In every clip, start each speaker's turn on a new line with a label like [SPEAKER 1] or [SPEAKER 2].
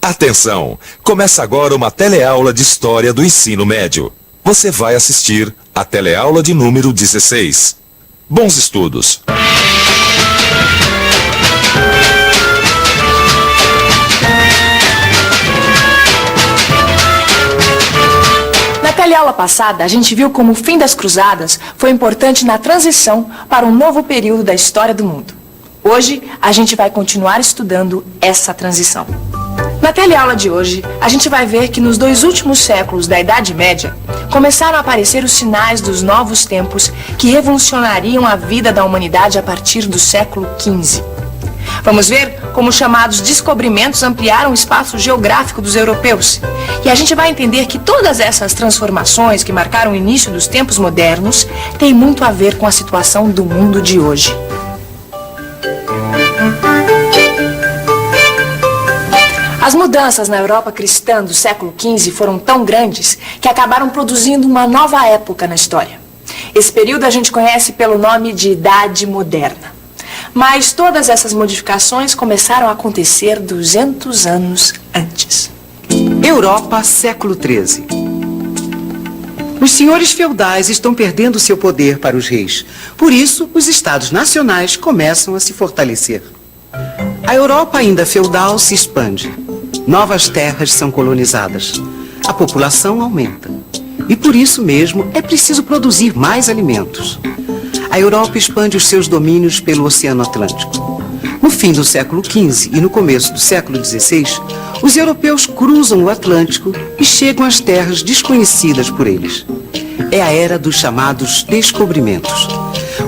[SPEAKER 1] Atenção! Começa agora uma teleaula de História do Ensino Médio. Você vai assistir a teleaula de número 16. Bons estudos!
[SPEAKER 2] Na teleaula passada, a gente viu como o fim das cruzadas foi importante na transição para um novo período da história do mundo. Hoje, a gente vai continuar estudando essa transição. Na teleaula de hoje, a gente vai ver que nos 2 últimos séculos da Idade Média, começaram a aparecer os sinais dos novos tempos que revolucionariam a vida da humanidade a partir do século XV. Vamos ver como os chamados descobrimentos ampliaram o espaço geográfico dos europeus. E a gente vai entender que todas essas transformações que marcaram o início dos tempos modernos têm muito a ver com a situação do mundo de hoje. As mudanças na Europa cristã do século XV foram tão grandes que acabaram produzindo uma nova época na história. Esse período a gente conhece pelo nome de Idade Moderna. Mas todas essas modificações começaram a acontecer 200 anos antes.
[SPEAKER 3] Europa, século XIII. Os senhores feudais estão perdendo seu poder para os reis. Por isso, os estados nacionais começam a se fortalecer. A Europa ainda feudal se expande. Novas terras são colonizadas. A população aumenta. E por isso mesmo é preciso produzir mais alimentos. A Europa expande os seus domínios pelo Oceano Atlântico. No fim do século XV e no começo do século XVI, os europeus cruzam o Atlântico e chegam às terras desconhecidas por eles. É a era dos chamados descobrimentos.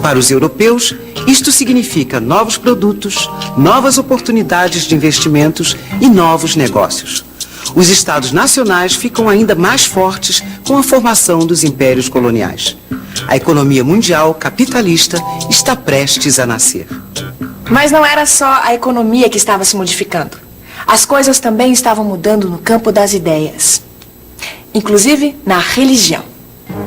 [SPEAKER 3] Para os europeus, isto significa novos produtos, novas oportunidades de investimentos e novos negócios. Os estados nacionais ficam ainda mais fortes com a formação dos impérios coloniais. A economia mundial capitalista está prestes a nascer.
[SPEAKER 2] Mas não era só a economia que estava se modificando. As coisas também estavam mudando no campo das ideias, inclusive na religião.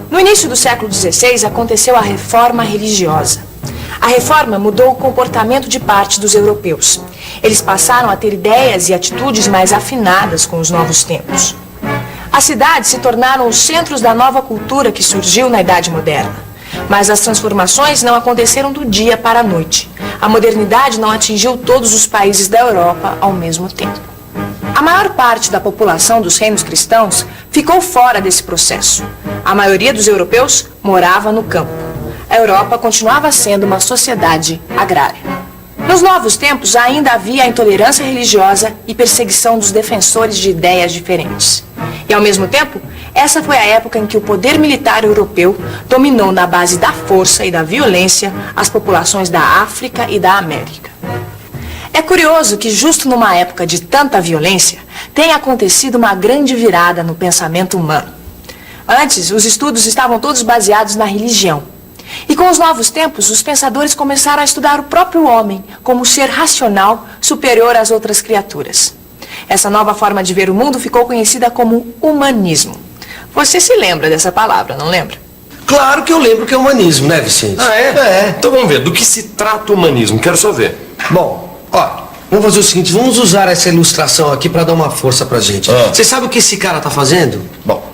[SPEAKER 2] No início do século XVI aconteceu a reforma religiosa. A reforma mudou o comportamento de parte dos europeus. Eles passaram a ter ideias e atitudes mais afinadas com os novos tempos. As cidades se tornaram os centros da nova cultura que surgiu na Idade Moderna. Mas as transformações não aconteceram do dia para a noite. A modernidade não atingiu todos os países da Europa ao mesmo tempo. A maior parte da população dos reinos cristãos ficou fora desse processo. A maioria dos europeus morava no campo. A Europa continuava sendo uma sociedade agrária. Nos novos tempos ainda havia a intolerância religiosa e perseguição dos defensores de ideias diferentes. E ao mesmo tempo, essa foi a época em que o poder militar europeu dominou na base da força e da violência as populações da África e da América. É curioso que justo numa época de tanta violência tenha acontecido uma grande virada no pensamento humano. Antes, os estudos estavam todos baseados na religião. E com os novos tempos, os pensadores começaram a estudar o próprio homem como ser racional superior às outras criaturas. Essa nova forma de ver o mundo ficou conhecida como humanismo. Você se lembra dessa palavra, não lembra?
[SPEAKER 4] Claro que eu lembro que é humanismo, né, Vicente?
[SPEAKER 5] Ah, é? É. Então vamos ver, do que se trata o humanismo? Quero só ver.
[SPEAKER 4] Bom, ó, vamos fazer o seguinte, vamos usar essa ilustração aqui pra dar uma força pra gente. Você sabe o que esse cara tá fazendo?
[SPEAKER 5] Bom,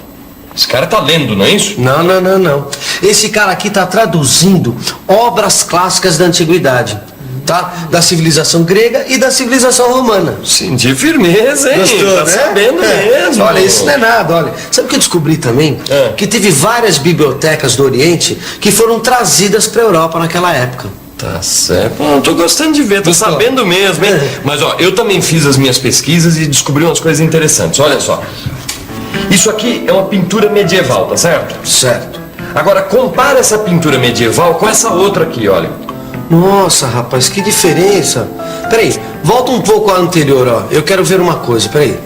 [SPEAKER 5] esse cara tá lendo, não é isso?
[SPEAKER 4] Não. Esse cara aqui tá traduzindo obras clássicas da antiguidade, tá? Da civilização grega e da civilização romana.
[SPEAKER 5] Senti firmeza, hein?
[SPEAKER 4] Gostou,
[SPEAKER 5] tá
[SPEAKER 4] né?
[SPEAKER 5] sabendo mesmo.
[SPEAKER 4] Olha, isso não é nada, olha. Sabe o que eu descobri também? Que teve várias bibliotecas do Oriente que foram trazidas pra Europa naquela época.
[SPEAKER 5] Tá certo. Não, tô gostando de ver, tô sabendo mesmo, hein? Mas ó, eu também fiz as minhas pesquisas e descobri umas coisas interessantes. Olha só. Isso aqui é uma pintura medieval, tá certo?
[SPEAKER 4] Certo.
[SPEAKER 5] Agora, compara essa pintura medieval com essa outra aqui, olha.
[SPEAKER 4] Nossa, rapaz, que diferença. Peraí, volta um pouco à anterior, ó. Eu quero ver uma coisa, peraí.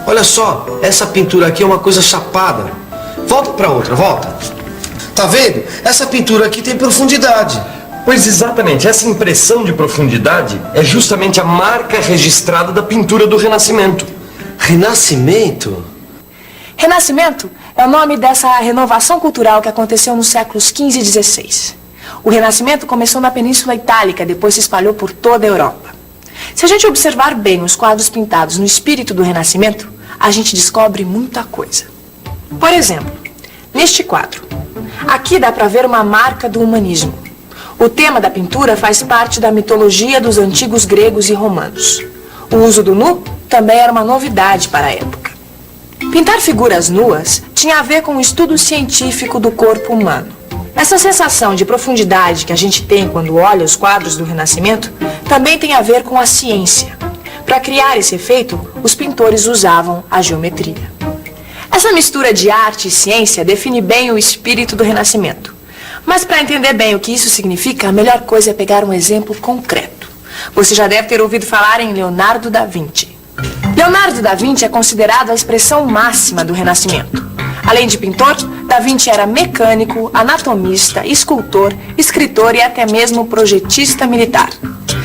[SPEAKER 4] Olha só, essa pintura aqui é uma coisa chapada. Volta pra outra, volta. Tá vendo? Essa pintura aqui tem profundidade.
[SPEAKER 5] Pois exatamente, essa impressão de profundidade é justamente a marca registrada da pintura do Renascimento.
[SPEAKER 4] Renascimento?
[SPEAKER 2] Renascimento é o nome dessa renovação cultural que aconteceu nos séculos XV e XVI. O Renascimento começou na Península Itálica, depois se espalhou por toda a Europa. Se a gente observar bem os quadros pintados no espírito do Renascimento, a gente descobre muita coisa. Por exemplo, neste quadro, aqui dá para ver uma marca do humanismo. O tema da pintura faz parte da mitologia dos antigos gregos e romanos. O uso do nu também era uma novidade para a época. Pintar figuras nuas tinha a ver com o estudo científico do corpo humano. Essa sensação de profundidade que a gente tem quando olha os quadros do Renascimento também tem a ver com a ciência. Para criar esse efeito, os pintores usavam a geometria. Essa mistura de arte e ciência define bem o espírito do Renascimento. Mas para entender bem o que isso significa, a melhor coisa é pegar um exemplo concreto. Você já deve ter ouvido falar em Leonardo da Vinci. Leonardo da Vinci é considerado a expressão máxima do Renascimento. Além de pintor, da Vinci era mecânico, anatomista, escultor, escritor e até mesmo projetista militar.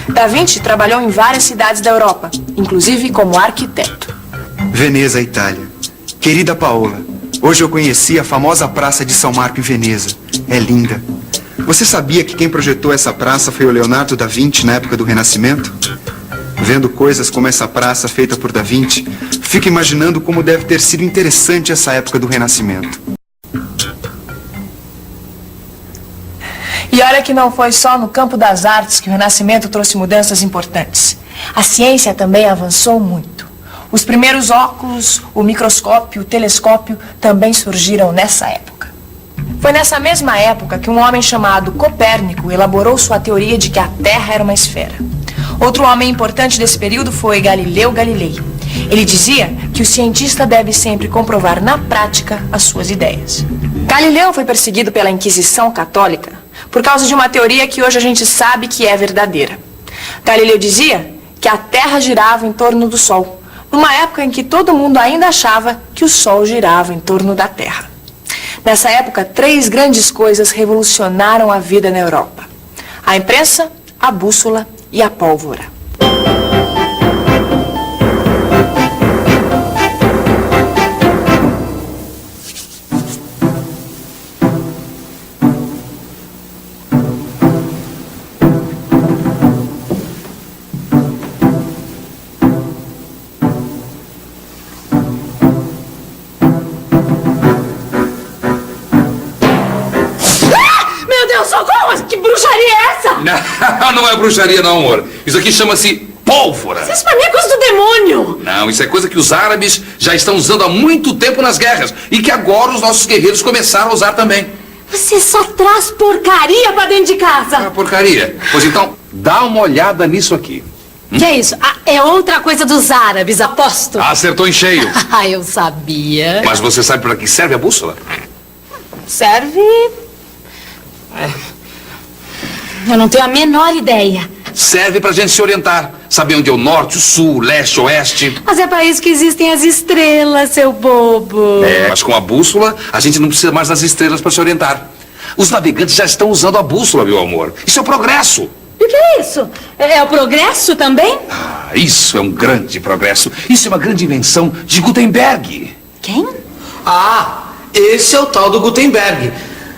[SPEAKER 2] Da Vinci trabalhou em várias cidades da Europa, inclusive como arquiteto.
[SPEAKER 6] Veneza, Itália. Querida Paola, hoje eu conheci a famosa Praça de São Marco em Veneza. É linda. Você sabia que quem projetou essa praça foi o Leonardo da Vinci na época do Renascimento? Vendo coisas como essa praça feita por da Vinci, fico imaginando como deve ter sido interessante essa época do Renascimento.
[SPEAKER 2] E olha que não foi só no campo das artes que o Renascimento trouxe mudanças importantes. A ciência também avançou muito. Os primeiros óculos, o microscópio, o telescópio também surgiram nessa época. Foi nessa mesma época que um homem chamado Copérnico elaborou sua teoria de que a Terra era uma esfera. Outro homem importante desse período foi Galileu Galilei. Ele dizia que o cientista deve sempre comprovar na prática as suas ideias. Galileu foi perseguido pela Inquisição Católica por causa de uma teoria que hoje a gente sabe que é verdadeira. Galileu dizia que a Terra girava em torno do Sol, numa época em que todo mundo ainda achava que o Sol girava em torno da Terra. Nessa época, 3 grandes coisas revolucionaram a vida na Europa: a imprensa, a bússola e a pólvora.
[SPEAKER 7] Socorro! Que bruxaria é essa?
[SPEAKER 8] Não é bruxaria não, amor. Isso aqui chama-se pólvora.
[SPEAKER 7] Isso pra mim é coisa do demônio.
[SPEAKER 8] Não, isso é coisa que os árabes já estão usando há muito tempo nas guerras e que agora os nossos guerreiros começaram a usar também.
[SPEAKER 7] Você só traz porcaria pra dentro de casa.
[SPEAKER 8] Ah, porcaria. Pois então, dá uma olhada nisso aqui.
[SPEAKER 7] Que é isso? Ah, é outra coisa dos árabes, aposto.
[SPEAKER 8] Acertou em cheio.
[SPEAKER 7] Ah, eu sabia.
[SPEAKER 8] Mas você sabe para que serve a bússola?
[SPEAKER 7] Serve... Eu não tenho a menor ideia.
[SPEAKER 8] Serve pra gente se orientar. Saber onde é o norte, o sul, o leste, o oeste.
[SPEAKER 7] Mas é para isso que existem as estrelas, seu bobo.
[SPEAKER 8] É, mas com a bússola, a gente não precisa mais das estrelas para se orientar. Os navegantes já estão usando a bússola, meu amor. Isso é o progresso.
[SPEAKER 7] O que é isso? É o progresso também?
[SPEAKER 8] Ah, isso é um grande progresso. Isso é uma grande invenção de Gutenberg.
[SPEAKER 7] Quem?
[SPEAKER 4] Ah, esse é o tal do Gutenberg.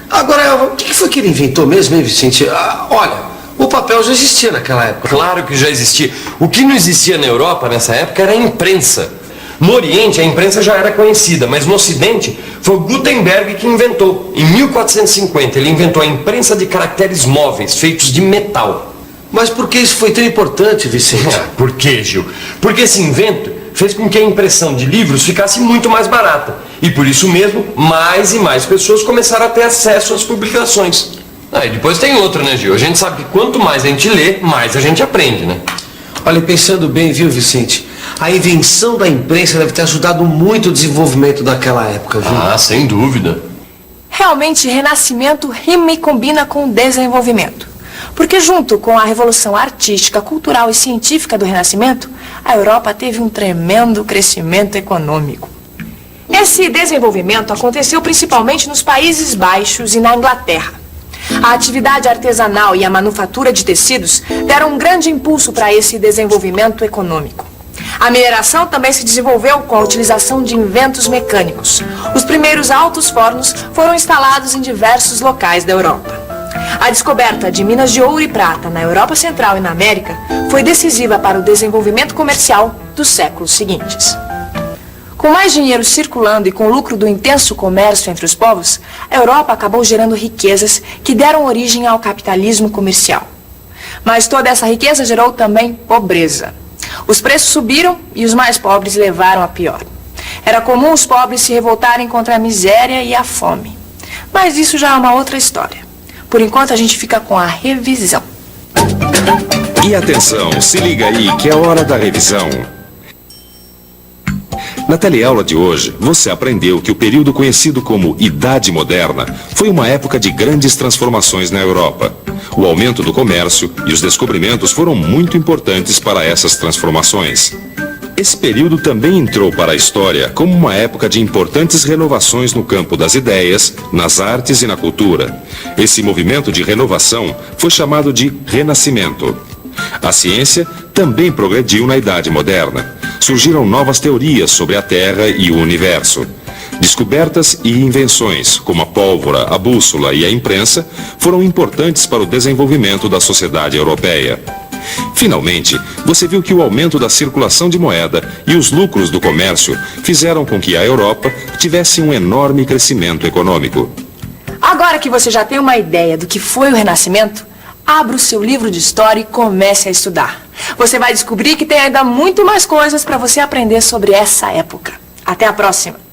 [SPEAKER 4] Agora, o que foi que ele inventou mesmo, hein, Vicente? Ah, olha, o papel já existia naquela época.
[SPEAKER 5] Claro que já existia. O que não existia na Europa nessa época era a imprensa. No Oriente, a imprensa já era conhecida, mas no Ocidente, foi o Gutenberg que inventou. Em 1450, ele inventou a imprensa de caracteres móveis, feitos de metal.
[SPEAKER 4] Mas por que isso foi tão importante, Vicente?
[SPEAKER 5] Por quê, Gil? Porque esse invento fez com que a impressão de livros ficasse muito mais barata. E por isso mesmo, mais e mais pessoas começaram a ter acesso às publicações. E depois tem outra, né, Gil? A gente sabe que quanto mais a gente lê, mais a gente aprende, né?
[SPEAKER 4] Olha, pensando bem, viu, Vicente? A invenção da imprensa deve ter ajudado muito o desenvolvimento daquela época, viu?
[SPEAKER 5] Ah, sem dúvida.
[SPEAKER 2] Realmente, Renascimento rima e combina com o desenvolvimento. Porque junto com a revolução artística, cultural e científica do Renascimento, a Europa teve um tremendo crescimento econômico. Esse desenvolvimento aconteceu principalmente nos Países Baixos e na Inglaterra. A atividade artesanal e a manufatura de tecidos deram um grande impulso para esse desenvolvimento econômico. A mineração também se desenvolveu com a utilização de inventos mecânicos. Os primeiros altos fornos foram instalados em diversos locais da Europa. A descoberta de minas de ouro e prata na Europa Central e na América foi decisiva para o desenvolvimento comercial dos séculos seguintes. Com mais dinheiro circulando e com o lucro do intenso comércio entre os povos, a Europa acabou gerando riquezas que deram origem ao capitalismo comercial. Mas toda essa riqueza gerou também pobreza. Os preços subiram e os mais pobres levaram a pior. Era comum os pobres se revoltarem contra a miséria e a fome. Mas isso já é uma outra história. Por enquanto a gente fica com a revisão.
[SPEAKER 1] E atenção, se liga aí que é hora da revisão. Na teleaula de hoje, você aprendeu que o período conhecido como Idade Moderna foi uma época de grandes transformações na Europa. O aumento do comércio e os descobrimentos foram muito importantes para essas transformações. Esse período também entrou para a história como uma época de importantes renovações no campo das ideias, nas artes e na cultura. Esse movimento de renovação foi chamado de Renascimento. A ciência também progrediu na Idade Moderna. Surgiram novas teorias sobre a Terra e o universo. Descobertas e invenções, como a pólvora, a bússola e a imprensa, foram importantes para o desenvolvimento da sociedade europeia. Finalmente, você viu que o aumento da circulação de moeda e os lucros do comércio fizeram com que a Europa tivesse um enorme crescimento econômico.
[SPEAKER 2] Agora que você já tem uma ideia do que foi o Renascimento, abra o seu livro de história e comece a estudar. Você vai descobrir que tem ainda muito mais coisas para você aprender sobre essa época. Até a próxima!